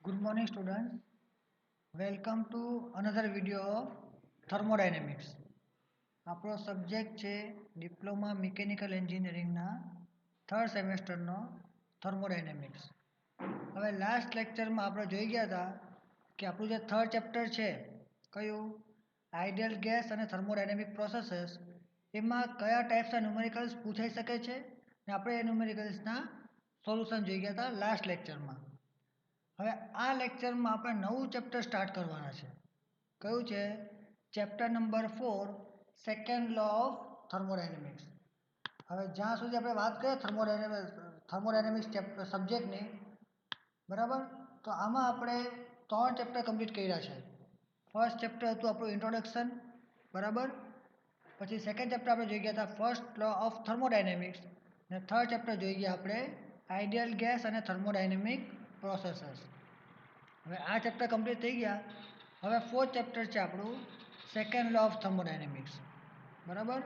Good morning, students. Welcome to another video of thermodynamics. આપણો subject છે diploma mechanical એન્જિનિયરિંગના third સેમેસ્ટરનો thermodynamics. હવે last લેક્ચરમાં આપણે જોઈ ગયા હતા કે આપણું જે થર્ડ ચેપ્ટર છે કયું આઇડિયલ ગેસ અને થર્મોડાયનેમિક પ્રોસેસીસ એમાં કયા ટાઈપ્સના ન્યુમેરિકલ્સ પૂછાઈ શકે છે અને આપણે એ ન્યુમેરિકલ્સના સોલ્યુશન જોઈ ગયા હતા લાસ્ટ લેક્ચરમાં. હવે આ લેક્ચરમાં આપણે નવું ચેપ્ટર સ્ટાર્ટ કરવાના છે. કયું છે? Chapter number 4 second law of thermodynamics. હવે જ્યાં સુધી આપણે વાત કરીએ થર્મોડાયનેમિક્સ સબ્જેક્ટની, બરાબર, તો આમાં આપણે 3 ચેપ્ટર કમ્પ્લીટ કર્યા છે. ફર્સ્ટ ચેપ્ટર હતું આપણું ઇન્ટ્રોડક્શન, બરાબર. પછી સેકન્ડ ચેપ્ટર આપણે જોઈ ગયા હતા ફર્સ્ટ લો ઓફ થર્મોડાયનેમિક્સ અને થર્ડ ચેપ્ટર જોઈ ગયા આપણે આઇડિયલ ગેસ અને થર્મોડાયનેમિક પ્રોસેસીસ. હવે આ ચેપ્ટર કમ્પ્લીટ થઈ ગયા. હવે ફોર્થ ચેપ્ટર છે આપણું સેકન્ડ લો ઓફ થર્મોડાયનેમિક્સ, બરાબર.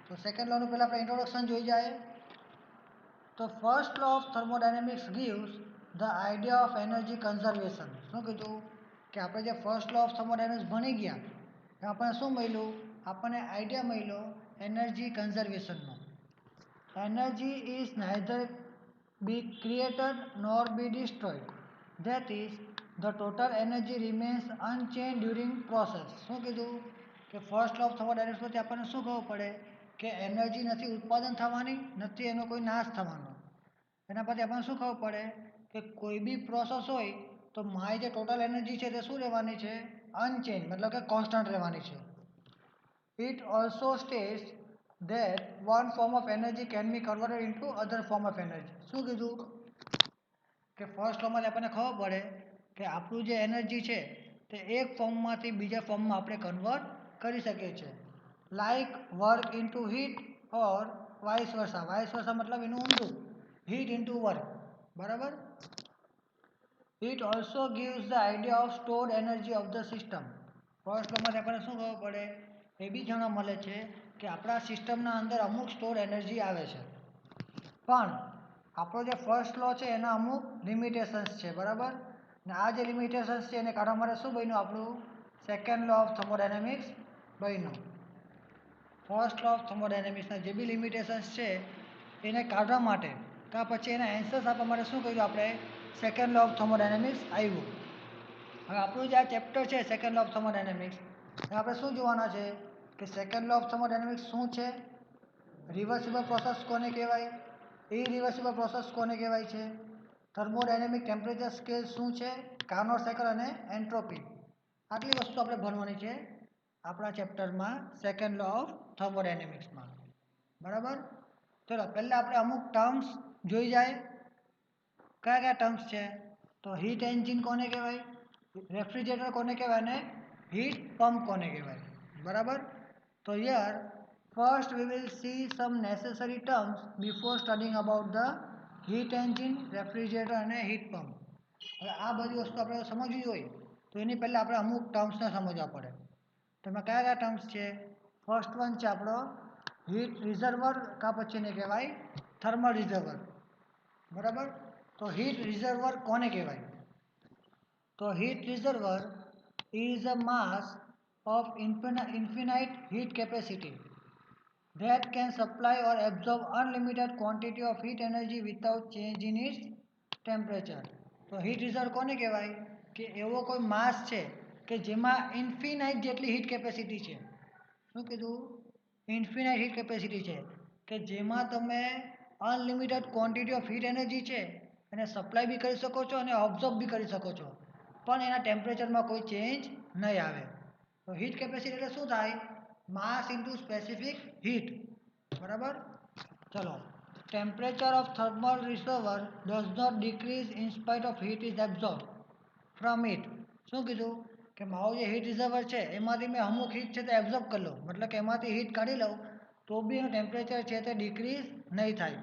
તો સેકન્ડ લોનું પહેલાં આપણે ઇન્ટ્રોડક્શન જોઈ જાય. તો first law of thermodynamics gives the idea of energy conservation. શું કીધું કે આપણે જે ફર્સ્ટ લો ઓફ થર્મોડાયનેમિક્સ ભણી ગયા એમાં આપણને શું મળ્યું? આપણને આઈડિયા મળ્યો એનર્જી કન્ઝર્વેશનનો. Energy is neither be created nor be destroyed. That is, the total energy remains unchanged during process. શું કીધું કે ફર્સ્ટ લો ઓફ થર્મોડાયનેમિક્સ પરથી આપણને શું ખબર પડે કે એનર્જી નથી ઉત્પાદન થવાની, નથી એનો કોઈ નાશ થવાનો. એના પરથી આપણને શું ખબર પડે કે કોઈ બી પ્રોસેસ હોય તો મારી જે ટોટલ એનર્જી છે તે શું રહેવાની છે? અનચેન્જ, મતલબ કે કોન્સ્ટન્ટ રહેવાની છે. It also states that one form of energy can be converted into other form of energy. શું કીધું કે ફર્સ્ટ લોમાંથી આપણને ખબર પડે કે આપણું જે એનર્જી છે તે એક ફોર્મમાંથી બીજા ફોર્મમાં આપણે કન્વર્ટ કરી શકીએ છીએ. Like work into heat or vice versa. Vice versa મતલબ એનું ઊંધું, હીટ ઇન્ટુ વર્ક, બરાબર. It also gives the idea of stored energy of the system. First લોમાંથી આપણને શું ખબર પડે? એ બી જાણવા મળે છે કે આપણા સિસ્ટમના અંદર અમુક સ્ટોર એનર્જી આવે છે, પણ આપણો જે ફર્સ્ટ લો છે એના અમુક લિમિટેશન્સ છે, બરાબર. ને આ જે લિમિટેશન્સ છે એને કાઢવા માટે શું બન્યું? આપણું સેકન્ડ લો ઓફ થર્મોડાયનેમિક્સ બન્યું. ફર્સ્ટ લો ઓફ થર્મોડાયનેમિક્સના જે બી લિમિટેશન્સ છે એને કાઢવા માટે કાં પછી એના એન્સર્સ આપવા માટે શું કર્યું? આપણે સેકન્ડ લો ઓફ થર્મોડાયનેમિક્સ આવ્યું. હવે આપણું જે આ ચેપ્ટર છે સેકન્ડ લો ઓફ થર્મોડાયનેમિક્સ, આપણે શું જોવાના છે કે સેકન્ડ લો ઓફ થર્મોડાયનેમિક્સ શું છે, રિવર્સિબલ પ્રોસેસ કોને કહેવાય, ઇરિવર્સિબલ પ્રોસેસ કોને કહેવાય છે, થર્મોડાયનેમિક ટેમ્પરેચર સ્કેલ શું છે, કાર્નોટ સાયકલ અને એન્ટ્રોપી. આટલી વસ્તુ આપણે ભણવાની છે આપણા ચેપ્ટરમાં સેકન્ડ લો ઓફ થર્મોડાયનેમિક્સમાં, બરાબર. ચલો પહેલાં આપણે અમુક ટર્મ્સ જોઈ જાય. કયા કયા ટર્મ્સ છે? તો હીટ એન્જિન કોને કહેવાય, રેફ્રિજરેટર કોને કહેવાય અને હીટ પંપ કોને કહેવાય, બરાબર. તો here first we will see some necessary terms before studying about the heat engine, refrigerator અને હીટ પંપ. હવે આ બધી વસ્તુ આપણે સમજવી હોય તો એની પહેલાં આપણે અમુક ટર્મ્સને સમજવા પડે. તો એમાં કયા કયા ટર્મ્સ છે? ફર્સ્ટ વન છે આપણો હીટ રિઝર્વર, કાં પછી એને કહેવાય થર્મલ રિઝર્વર, બરાબર. તો હીટ રિઝર્વર કોને કહેવાય? તો heat reservoir is a mass of infinite heat capacity that can supply or absorb unlimited quantity of heat energy without change in its temperature. તો હીટ રિઝર્વ કોને કહેવાય? કે એવો કોઈ માસ છે કે જેમાં ઇન્ફિનાઇટ જેટલી હીટ કેપેસિટી છે. શું કીધું? ઇન્ફિનાઇટ હીટ કેપેસિટી છે કે જેમાં તમે unlimited quantity of heat energy છે એને સપ્લાય બી કરી શકો છો અને ઓબ્ઝર્વ બી કરી શકો છો, પણ એના ટેમ્પરેચરમાં કોઈ ચેન્જ નહીં આવે. તો હીટ કેપેસિટી એટલે શું થાય? માસ ઇન્ટુ સ્પેસિફિક હીટ, બરાબર. ચલો, temperature of thermal reservoir does not decrease in spite of heat is absorb from it. શું કીધું કે મારું જે હીટ રિઝર્વર છે એમાંથી મેં અમુક હીટ છે તે એબ્ઝોર્બ કરી લઉં, મતલબ કે એમાંથી હીટ કાઢી લઉં તો બી એનું ટેમ્પરેચર છે તે ડિક્રીઝ નહીં થાય.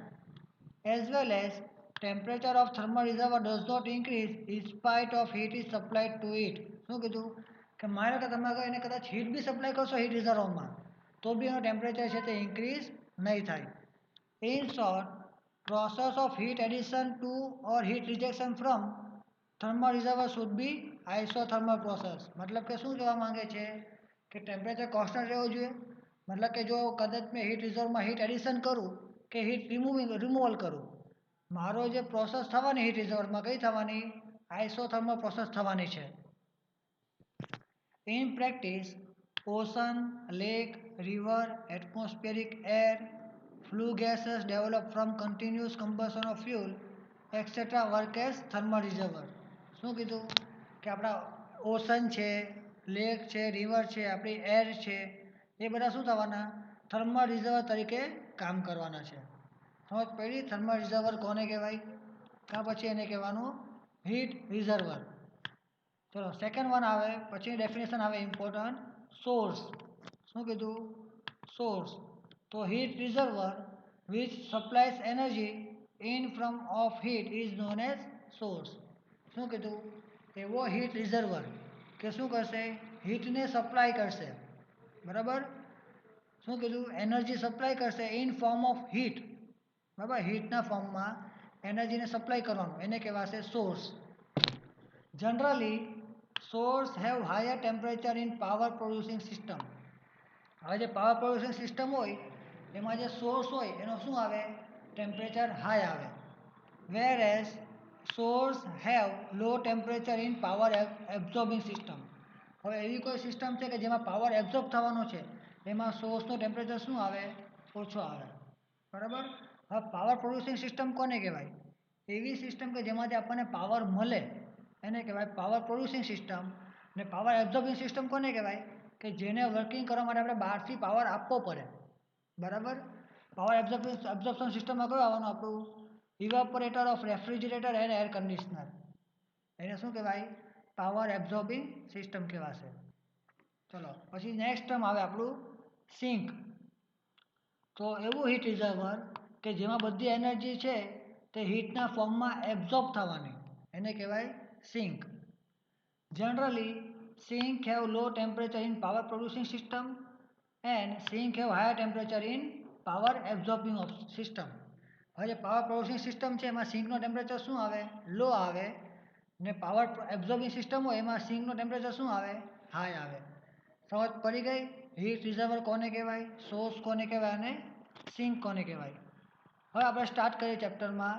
As well as temperature of thermal reservoir does not increase in spite of heat is supplied to it. શું કીધું કે માનો કે તમે અગર એને કદાચ હીટ બી સપ્લાય કરશો હીટ રિઝર્વરમાં તો બી એનું ટેમ્પરેચર છે તે ઇન્ક્રીઝ નહીં થાય. In short, process of heat addition to or heat rejection from thermal reservoir should be isothermal process, મતલબ કે શું કહેવા માંગે છે કે ટેમ્પરેચર કોન્સ્ટન્ટ રહેવું જોઈએ. મતલબ કે જો કદાચ મેં હીટ રિઝર્વમાં હીટ એડિશન કરું કે હીટ રિમૂવલ કરું, મારો જે પ્રોસેસ થવાની હીટ રિઝર્વરમાં કઈ થવાની, આઇસોથર્મલ પ્રોસેસ થવાની છે. In practice, ocean, lake, river, atmospheric air, flue gases developed from continuous combustion of fuel, etc. work as thermal reservoir. શું કીધું કે આપણા ઓશન છે, લેક છે, રિવર છે, આપણી એર છે, એ બધા શું થવાના, થર્મલ રિઝર્વર તરીકે કામ કરવાના છે. સમજ પડી? થર્મલ રિઝર્વર કોને કહેવાય? કાં પછી એને કહેવાનું હીટ રિઝર્વર. ચલો સેકન્ડ વન આવે, પછી ડેફિનેશન આવે ઇમ્પોર્ટન્ટ, સોર્સ. શું કીધું? સોર્સ. તો heat reservoir which supplies energy in form of heat is known as source. શું કીધું? એવો હીટ રિઝર્વર કે શું કરશે, હીટને સપ્લાય કરશે, બરાબર. શું કીધું? એનર્જી સપ્લાય કરશે ઇન ફોર્મ ઓફ હીટ, બરાબર. હીટના ફોર્મમાં એનર્જીને સપ્લાય કરવાનું, એને કહેવાશે source. Generally source have higher temperature in power producing system. હવે જે પાવર પ્રોડ્યુસિંગ સિસ્ટમ હોય એમાં જે સોર્સ હોય એનો શું આવે, ટેમ્પરેચર હાઈ આવે. Whereas source have low temperature in power absorbing system. હવે એવી કોઈ સિસ્ટમ છે કે જેમાં પાવર એબ્ઝોર્બ થવાનો છે, એમાં સોર્સનું ટેમ્પરેચર શું આવે, ઓછો આવે, બરાબર. હવે પાવર પ્રોડ્યુસિંગ સિસ્ટમ કોને કહેવાય? એવી સિસ્ટમ કે જેમાંથી આપણને પાવર મળે એને કહેવાય પાવર પ્રોડ્યુસિંગ સિસ્ટમ. ને પાવર એબ્ઝોર્બિંગ સિસ્ટમ કોને કહેવાય? કે જેને વર્કિંગ કરવા માટે આપણે બહારથી પાવર આપવો પડે, બરાબર. પાવર એબ્ઝોર્પ્શન સિસ્ટમમાં કયું આવવાનું આપણું, evaporator of refrigerator and air conditioner. એને શું કહેવાય, પાવર એબ્ઝોર્બિંગ સિસ્ટમ કહેવાશે. ચલો પછી નેક્સ્ટ ટર્મ આવે આપણું સિંક. તો એવું હીટ રિઝર્વર કે જેમાં બધી એનર્જી છે તે હીટના ફોર્મમાં એબ્ઝોર્બ થવાની, એને કહેવાય sink. Generally sink have low temperature in power producing system and sink have higher temperature in power absorbing system. હવે જે પાવર પ્રોડ્યુસિંગ સિસ્ટમ છે એમાં સિંકનો ટેમ્પરેચર શું આવે, લો આવે, ને પાવર એબ્ઝોર્બિંગ સિસ્ટમ હોય એમાં સિંકનો ટેમ્પરેચર શું આવે, હાઈ આવે. સમજ પડી ગઈ? હીટ રિઝર્વર કોને કહેવાય, સોર્સ કોને કહેવાય અને સિંક કોને કહેવાય. હવે આપણે સ્ટાર્ટ કરીએ ચેપ્ટરમાં.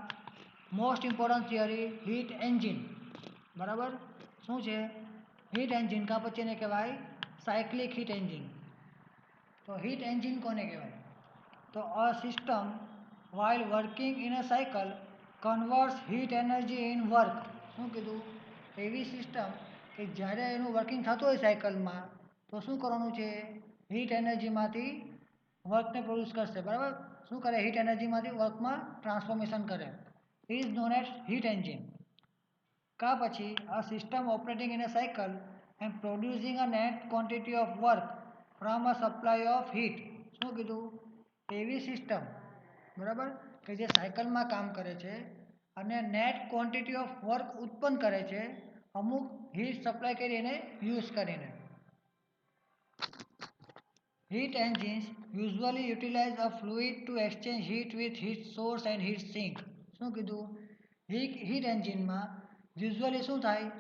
Most important theory heat engine, બરાબર. શું છે હીટ એન્જિન, કાં પછી એને કહેવાય સાયક્લિક હીટ એન્જિન. તો હીટ એન્જિન કોને કહેવાય, તો a system while working in a cycle converts heat energy in work. શું કીધું? એવી સિસ્ટમ કે જ્યારે એનું વર્કિંગ થતું હોય સાયકલમાં તો શું કરવાનું છે, હીટ એનર્જીમાંથી વર્કને પ્રોડ્યુસ કરશે, બરાબર. શું કરે, હીટ એનર્જીમાંથી વર્કમાં ટ્રાન્સફોર્મેશન કરે, is known as heat engine. કા પછી a system operating in a cycle and producing a net quantity of work from a supply of heat. શું કીધું? એવી સિસ્ટમ, બરાબર, કે જે સાયકલમાં કામ કરે છે અને નેટ ક્વોન્ટિટી ઓફ વર્ક ઉત્પન્ન કરે છે અમુક હીટ સપ્લાય કરીને યુઝ કરીને. Heat engines usually utilize a fluid to exchange heat with heat source and heat sink. શું કીધું? હીટ એન્જિનમાં યુઝ્યુઅલી શું થાય,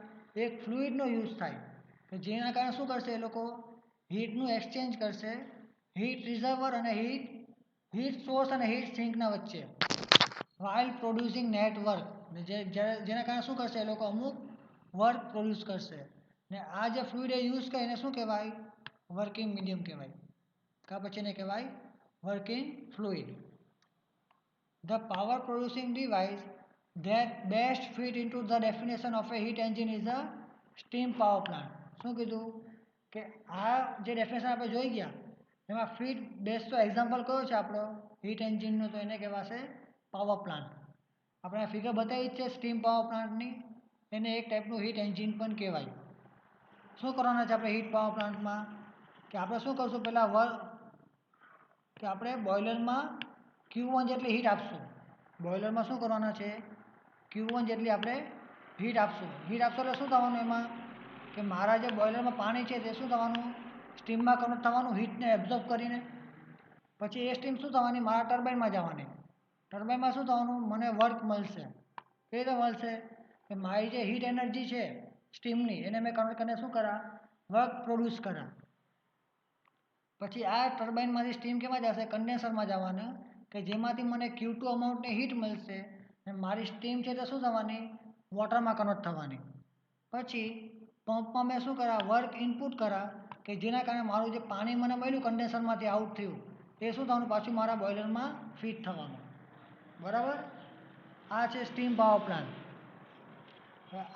એક ફ્લુઇડનો યુઝ થાય કે જેના કારણે શું કરશે એ લોકો, હીટનું એક્સચેન્જ કરશે હીટ રિઝર્વર અને હીટ સોર્સ અને હીટ સિંકના વચ્ચે, while producing net work. જેના કારણે શું કરશે એ લોકો, અમુક વર્ક પ્રોડ્યુસ કરશે. ને આ જે ફ્લુઇડ એ યુઝ કરે એને શું કહેવાય, વર્કિંગ મીડિયમ કહેવાય, કાં પછી એને કહેવાય working fluid. The power producing device that best fit into the definition of a heat engine is a steam power plant. શું કીધું કે આ જે ડેફિનેશન આપણે જોઈ ગયા એમાં ફિટ બેસ્ટ એક્ઝામ્પલ કયો છે આપણો હીટ એન્જિનનો, તો એને કહેવાશે પાવર પ્લાન્ટ. આપણે આ ફિગર બતાવી જ છે સ્ટીમ પાવર પ્લાન્ટની, એને એક ટાઈપનું હીટ એન્જિન પણ કહેવાય. શું કરવાના છે આપણે હીટ પાવર પ્લાન્ટમાં, કે આપણે શું કરશું, પહેલાં કે આપણે બોઇલરમાં Q1 જેટલી હીટ આપશું. બોઇલરમાં શું કરવાના છે, Q1 જેટલી આપણે હીટ આપશું. હીટ આપશું એટલે શું થવાનું એમાં, કે મારા જે બોઇલરમાં પાણી છે તે શું થવાનું, સ્ટીમમાં કન્વર્ટ થવાનું હીટને એબ્ઝોર્બ કરીને. પછી એ સ્ટીમ શું થવાની, મારા ટર્બાઇનમાં જવાની. ટર્બાઇનમાં શું થવાનું, મને વર્ક મળશે. કઈ રીતે મળશે, કે મારી જે હીટ એનર્જી છે સ્ટીમની એને મેં કન્વર્ટ કરીને શું કરા વર્ક પ્રોડ્યુસ કરા. પછી આ ટર્બાઇનમાંથી સ્ટીમ કેમાં જશે કન્ડેન્સરમાં જવાના કે જેમાંથી મને Q2 અમાઉન્ટની હીટ મળશે અને મારી સ્ટીમ છે તે શું થવાની વોટરમાં કન્વર્ટ થવાની. પછી પંપમાં મેં શું કરા વર્ક ઇનપુટ કરા કે જેના કારણે મારું જે પાણી મને મળ્યું કન્ડેન્સરમાંથી આઉટ થયું એ શું થવાનું પાછું મારા બોઇલરમાં ફીટ થવાનું. બરાબર. આ છે સ્ટીમ પાવર પ્લાન્ટ.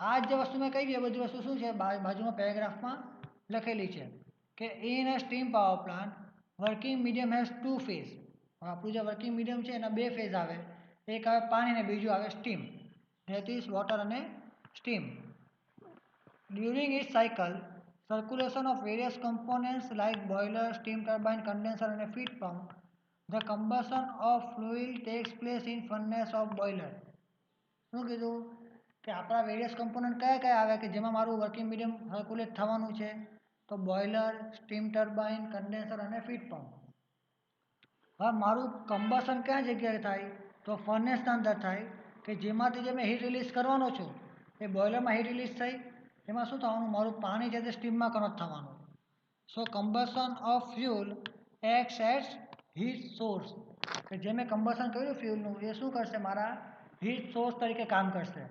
આ જે વસ્તુ મેં કહી એ બધી વસ્તુ શું છે બાજુમાં પેરેગ્રાફમાં લખેલી છે કે in a steam power plant working medium has two phase. આપણું જે વર્કિંગ મીડિયમ છે એના બે ફેઝ આવે, એક આવે પાણી અને બીજું આવે સ્ટીમ, ધેટ ઇઝ વોટર અને steam. During its cycle, circulation of various components like boiler, steam turbine, condenser and a feed pump, the combustion of fluid takes place in furnace of boiler. શું કીધું કે આપણા various component કયા કયા આવે કે જેમાં મારું વર્કિંગ મીડિયમ સર્ક્યુલેટ થવાનું છે તો બોઇલર, સ્ટીમ ટર્બાઇન, કન્ડેન્સર અને ફીડ પંપ. હવે મારું કમ્બશન કયા જગ્યાએ થાય તો ફર્નેસના અંદર થાય કે જેમાંથી જે મેં હીટ રિલીઝ કરવાનો છું એ બોઇલરમાં હીટ રિલીઝ થઈ એમાં શું થવાનું મારું પાણી છે તે સ્ટીમમાં કન્વર્ટ થવાનું. So combustion of fuel acts as heat source કે જે મેં કમ્બશન કર્યું ફ્યુલનું એ શું કરશે મારા હીટ સોર્સ તરીકે કામ કરશે.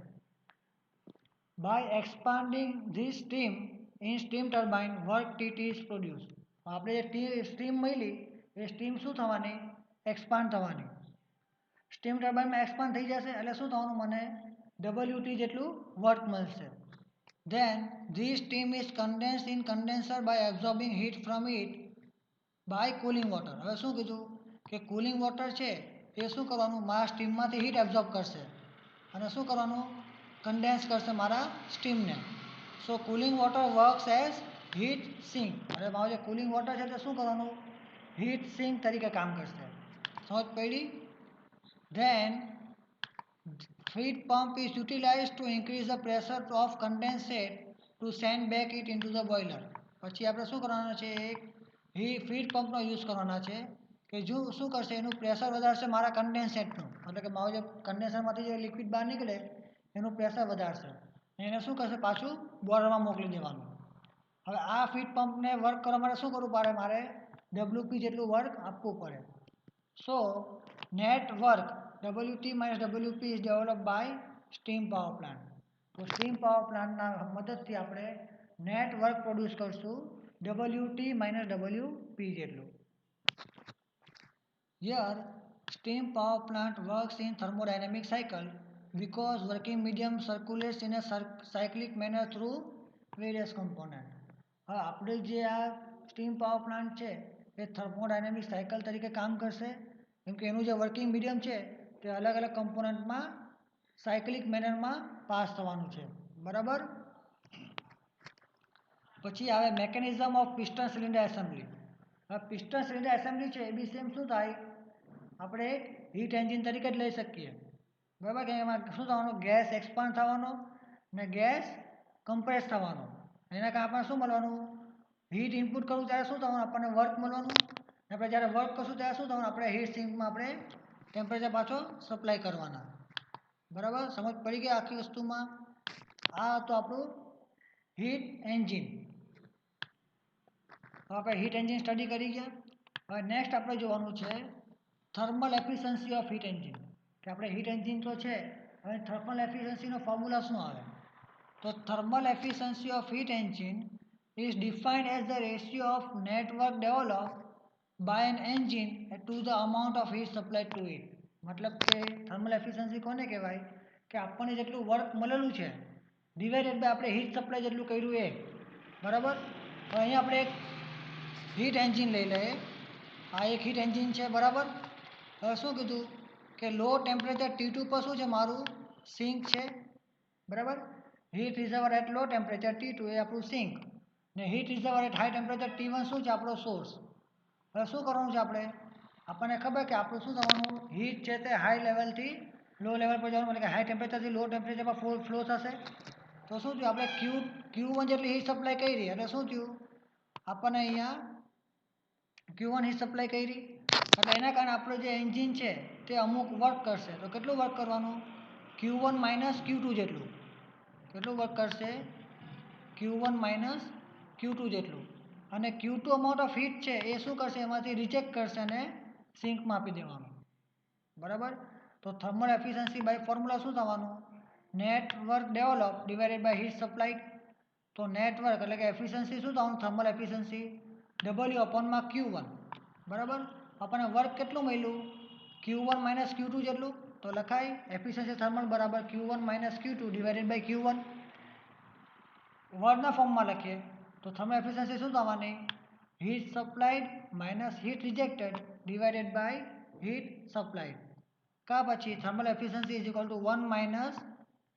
By expanding this steam in steam turbine work TT is produce. આપણે જે સ્ટીમ મળી એ સ્ટીમ શું થવાની એક્સપાન્ડ થવાની. સ્ટીમ ટર્બાઇનમાં એક્સપાન્ડ થઈ જશે એટલે શું થવાનું મને WT જેટલું વર્ક મળશે. Then this steam is condensed in condenser by absorbing heat from it by cooling water. હવે શું કીધું કે કુલિંગ વોટર છે એ શું કરવાનું મારા સ્ટીમમાંથી હીટ એબ્ઝોર્બ કરશે અને શું કરવાનું કન્ડેન્સ કરશે મારા સ્ટીમને. So cooling water works as heat sink. હવે મારું જે કુલિંગ વોટર છે તે શું કરવાનું હીટ સિંક તરીકે કામ કરશે. સમજ પડી. Then feed pump is utilized to increase the pressure of condensate to send back it into the boiler. પછી આપણે શું કરવાના છે એક ફીડ પંપનો યુઝ કરવાના છે કે જો શું કરશે એનું પ્રેશર વધારશે મારા કન્ડેન્સેટનું એટલે કે મારું જે કન્ડેન્સરમાંથી જે લિક્વિડ બહાર નીકળે એનું પ્રેશર વધારશે એને શું કરશે પાછું બોઇલરમાં મોકલી દેવાનું. હવે આ ફીડ પંપને વર્ક કરવા માટે શું કરવું પડે મારે WP જેટલું વર્ક આપવું પડે. So net work WT minus WP is developed by steam power plant. તો સ્ટીમ પાવર પ્લાન્ટના મદદથી આપણે નેટ વર્ક પ્રોડ્યુસ કરશું WT minus WP જેટલું. Here steam power plant works in thermodynamic cycle because working medium circulates in a cyclic manner through various component. હવે આપણે જે આ સ્ટીમ પાવર પ્લાન્ટ છે એ થર્મોડાયનેમિક સાયકલ તરીકે કામ કરશે કેમ કે એનું જે વર્કિંગ મીડિયમ છે તે અલગ અલગ કમ્પોનન્ટમાં સાયકલિક મેનરમાં પાસ થવાનું છે. બરાબર. પછી આવે mechanism of piston cylinder assembly. હવે પિસ્ટન સિલિન્ડર એસેમ્બલી છે એ બી સેમ શું થાય આપણે એક હીટ એન્જિન તરીકે જ લઈ શકીએ. બરાબર કે એમાં શું થવાનું ગેસ એક્સપાન્ડ થવાનો ને ગેસ કમ્પ્રેસ થવાનો. એના કારણે આપણને શું મળવાનું હીટ ઇનપુટ કરવું ત્યારે શું થવાનું આપણને વર્ક મળવાનું. આપણે જ્યારે વર્ક કરશું ત્યારે શું થવાનું આપણે હીટ સિંકમાં આપણે ટેમ્પરેચર પાછો સપ્લાય કરવાના. બરાબર. સમજ પડી ગઈ આખી વસ્તુમાં. આ તો આપણું હીટ એન્જિન. તો આપણે હીટ એન્જિન સ્ટડી કરી ગયા. હવે નેક્સ્ટ આપણે જોવાનું છે thermal efficiency of heat engine કે આપણે હીટ એન્જિન તો છે હવે થર્મલ એફિશિયન્સીનો ફોર્મ્યુલા શું આવે તો thermal efficiency of heat engine is defined as the ratio of net work developed by an engine to the amount of heat supplied to it. મતલબ કે થર્મલ એફિશિયન્સી કોને કહેવાય કે આપણને જેટલું વર્ક મળેલું છે ડિવાઇડેડ બાય આપણે હીટ સપ્લાય જેટલું કર્યું એ. બરાબર. હવે અહીંયા આપણે એક હીટ એન્જિન લઈ લઈએ. આ એક હીટ એન્જિન છે. બરાબર. હવે શું કીધું કે લો ટેમ્પરેચર T2 પર શું છે મારું સિંક છે. બરાબર. Heat reservoir at low temperature T2 એ આપણું સિંક ને heat reservoir at high temperature T1 શું છે આપણો સોર્સ. હવે શું કરવાનું છે આપણે આપણને ખબર કે આપણું શું થવાનું હીટ છે તે હાઈ લેવલથી લો લેવલ પર જવાનું એટલે કે હાઈ ટેમ્પરેચરથી લો ટેમ્પરેચરમાં ફ્લો થશે. તો શું થયું આપણે Q1 જેટલી હીટ સપ્લાય કરી એટલે શું થયું આપણને અહીંયા Q1 હીટ સપ્લાય કરી એટલે એના કારણે આપણું જે એન્જિન છે તે અમુક વર્ક કરશે. તો કેટલું વર્ક કરવાનું Q1 માઇનસ Q2 જેટલું. કેટલું વર્ક કરશે? Q1 માઇનસ Q2 જેટલું. અને Q2 અમાઉન્ટ ઓફ હીટ છે એ શું કરશે? એમાંથી રિજેક્ટ કરશે અને સિંકમાં આપી દેવાનું. બરાબર? તો થર્મલ એફિશિયન્સી બાય ફોર્મ્યુલા શું થવાનું? Net work develop divided by heat supplied. તો નેટ વર્ક એટલે કે એફિશિયન્સી શું થવાનું? થર્મલ એફિશિયન્સી W અપોનમાં Q1. બરાબર? આપણને વર્ક કેટલું મળ્યું? Q1 માઇનસ Q2 જેટલું. તો લખાય એફિશિયન્સી થર્મલ બરાબર Q1 minus Q2 divided by Q1. વર્ડના ફોર્મમાં લખીએ તો થર્મલ એફિશિયન્સી શું થવાની? Heat supplied minus heat rejected divided by heat supplied. કા પછી thermal efficiency is equal to 1 minus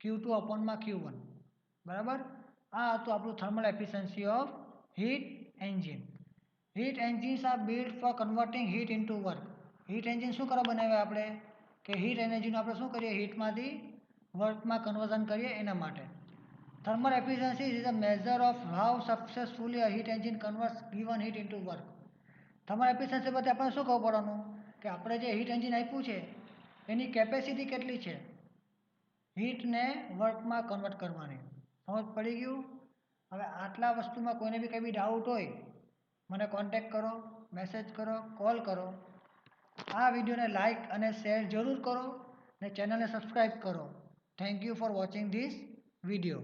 Q2 અપોનમાં Q1. બરાબર? આ હતું આપણું thermal efficiency of heat engine. Heat engines are build for converting heat into work. Heat engine શું કરવા બનાવ્યા આપણે? કે હીટ એનર્જીનું આપણે શું કરીએ? હીટમાંથી વર્કમાં કન્વર્ઝન કરીએ એના માટે. Thermal efficiency is a measure of how successfully a heat engine converts given heat into work. Thermal efficiency પરથી આપણે શું ખબર પડવાનું? કે આપણે જે હીટ એન્જિન આપ્યું છે એની કેપેસિટી કેટલી છે હીટને વર્કમાં કન્વર્ટ કરવાની. સમજ પડી ગયું? હવે આટલા વસ્તુમાં કોઈને બી કંઈ બી ડાઉટ હોય મને કોન્ટેક્ટ કરો, મેસેજ કરો, કોલ કરો. આ વિડીયોને લાઇક અને શેર જરૂર કરો ને ચેનલને સબસ્ક્રાઈબ કરો. Thank you for watching this video.